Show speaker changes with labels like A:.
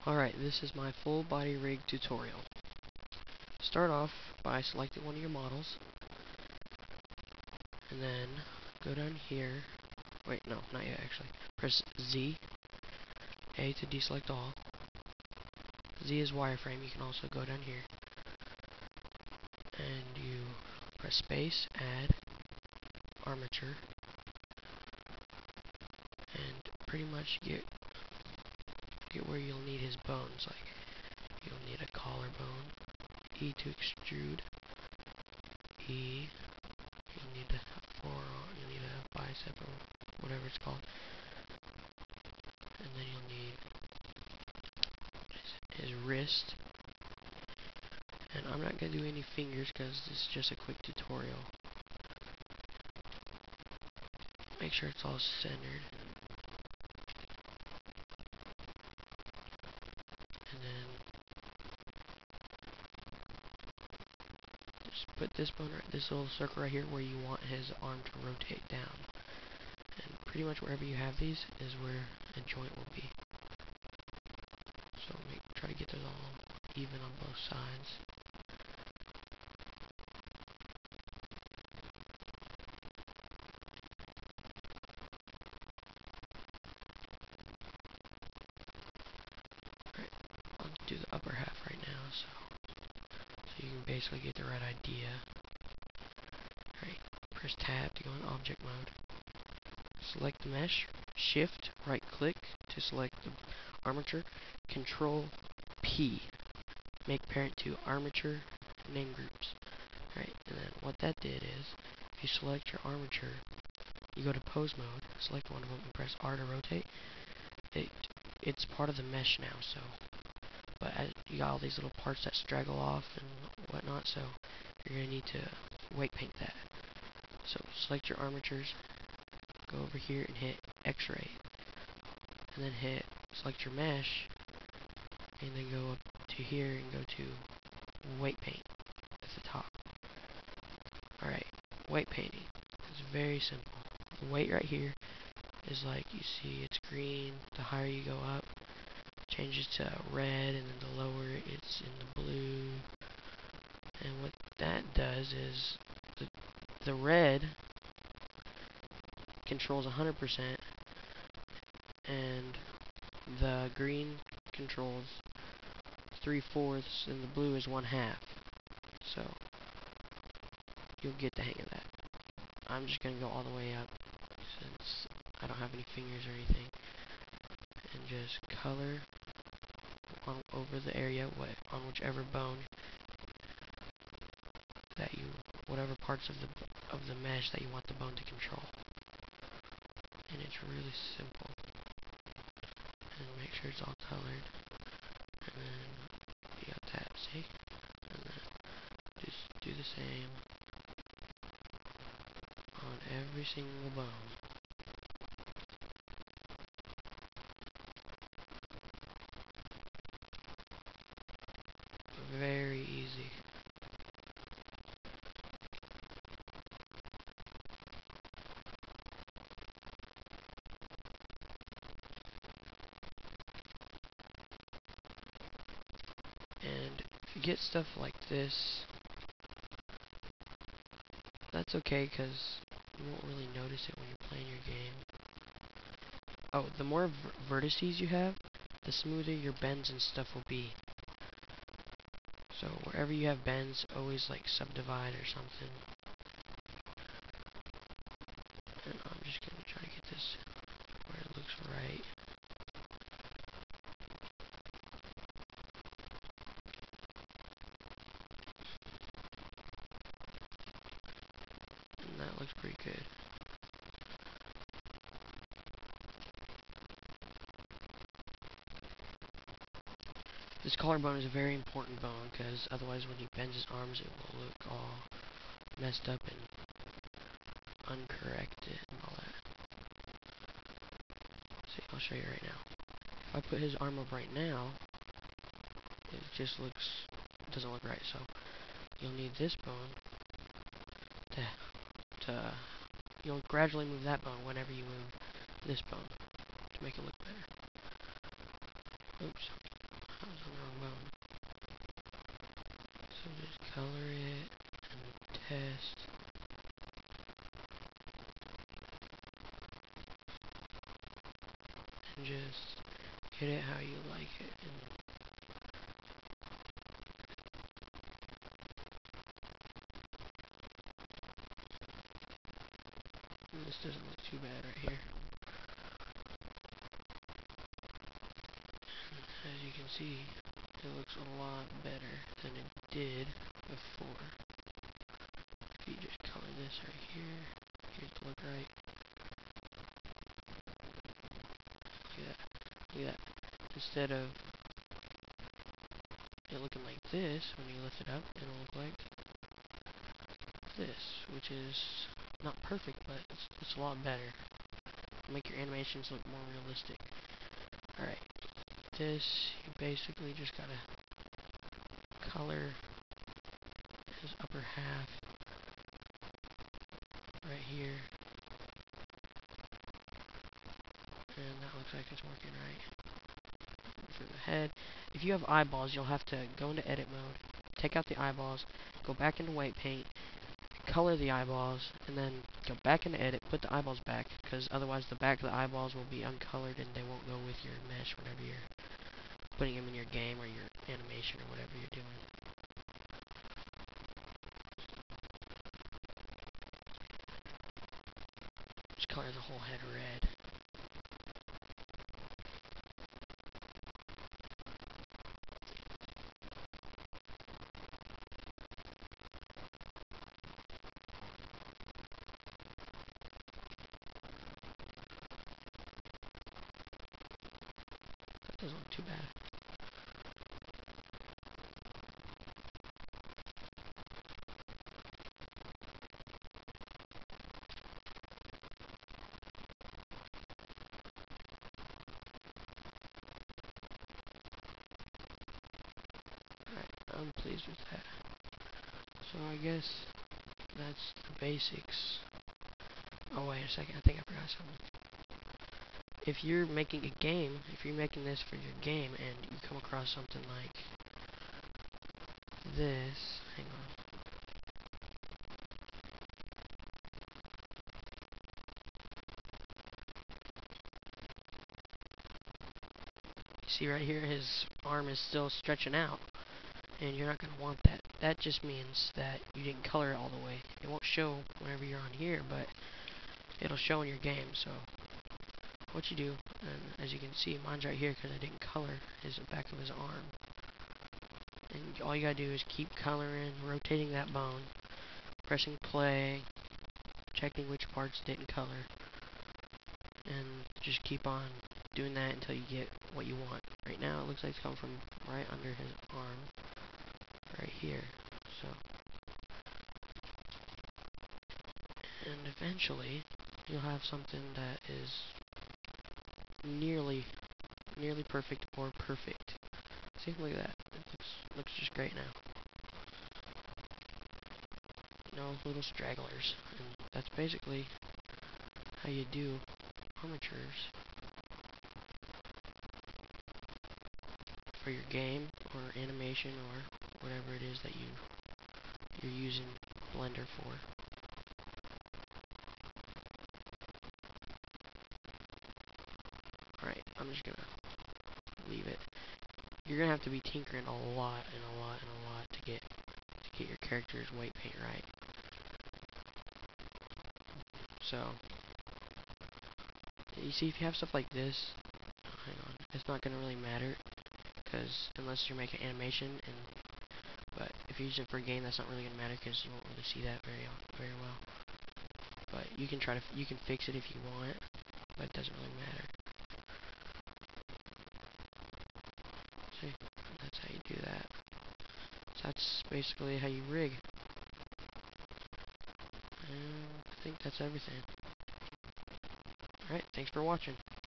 A: Alright, this is my full body rig tutorial. Start off by selecting one of your models, and then go down here. Wait, no, not yet actually. Press Z, A to deselect all. Z is wireframe. You can also go down here, and you press space, add armature, and pretty much get where you'll need his bones. Like, you'll need a collarbone, E to extrude, E, you'll need a forearm, you'll need a bicep or whatever it's called, and then you'll need his wrist. And I'm not going to do any fingers because this is just a quick tutorial. Make sure it's all centered. And then just put this bone right, this little circle right here where you want his arm to rotate down. And pretty much wherever you have these is where a joint will be. So try to get those all even on both sides. Alright, I'll do the upper half right now, so you can basically get the right idea. Alright, press tab to go in object mode. Select the mesh, shift, right click to select the armature, control P. Make parent to armature name groups. Alright, and then what that did is, if you select your armature, you go to pose mode, select one of them, and press R to rotate. It's part of the mesh now, so, but you got all these little parts that straggle off and whatnot, so you're going to need to weight paint that. So select your armatures, go over here and hit X-ray, and then select your mesh, and then go up to here and go to weight paint at the top. Alright, weight painting is very simple. The weight right here is like, you see it's green. The higher you go up, changes to red, and then the lower it's in the blue. And what that does is the red controls 100%, and the green controls 3/4, and the blue is 1/2. So you'll get the hang of that. I'm just gonna go all the way up since I don't have any fingers or anything, and just color over the area on whichever bone that whatever parts of the mesh that you want the bone to control. And it's really simple. And make sure it's all colored. And then you got that, see? And then just do the same on every single bone. Very easy. And if you get stuff like this, that's okay, because you won't really notice it when you're playing your game. Oh, the more vertices you have, the smoother your bends and stuff will be. So wherever you have bends, always like subdivide or something. And I'm just gonna try to get this where it looks right. And that looks pretty good. This collarbone is a very important bone, because otherwise when he bends his arms, it will look all messed up and uncorrected and all that. See, I'll show you right now. If I put his arm up right now, it just doesn't look right. So you'll need this bone you'll gradually move that bone whenever you move this bone to make it look better. Oops. bone. So just color it and test. And just get it how you like it. And this doesn't look too bad right here. As you can see, it looks a lot better than it did before. If you just color this right here, here's the look right. Look at that. Look at that. Instead of it looking like this, when you lift it up, it'll look like this, which is not perfect, but it's a lot better. Make your animations look more realistic. Alright, this, you basically just gotta color his upper half right here. And that looks like it's working right. For the head, if you have eyeballs, you'll have to go into edit mode, take out the eyeballs, go back into white paint, color the eyeballs, and then go back into edit, put the eyeballs back, because otherwise the back of the eyeballs will be uncolored and they won't go with your mesh whenever you're putting them in your game or your animation or whatever you're doing. Just color the whole head red. That doesn't look too bad. I'm pleased with that. So I guess that's the basics. Oh wait a second, I think I forgot something. If you're making a game, if you're making this for your game and you come across something like this, hang on. See right here, his arm is still stretching out, and you're not going to want that. That just means that you didn't color it all the way. It won't show whenever you're on here, but it'll show in your game. So what you do, and as you can see, mine's right here because I didn't color his back of his arm. And all you gotta do is keep coloring, rotating that bone, pressing play, checking which parts didn't color, and just keep on doing that until you get what you want. Right now, it looks like it's coming from right under his arm, right here. So, and eventually, you'll have something that is nearly perfect or perfect. See, look at that. It looks just great now. No little stragglers, and that's basically how you do armatures for your game or animation or whatever it is that you're using Blender for. Alright, I'm just gonna leave it. You're gonna have to be tinkering a lot and a lot and a lot to get your character's white paint right. So you see, if you have stuff like this, hang on, it's not gonna really matter, because unless you're making animation, but if you use it for a game, that's not really gonna matter because you won't really see that very well. But you can fix it if you want, but it doesn't really matter. See, that's how you do that. So that's basically how you rig. And I think that's everything. Alright, thanks for watching.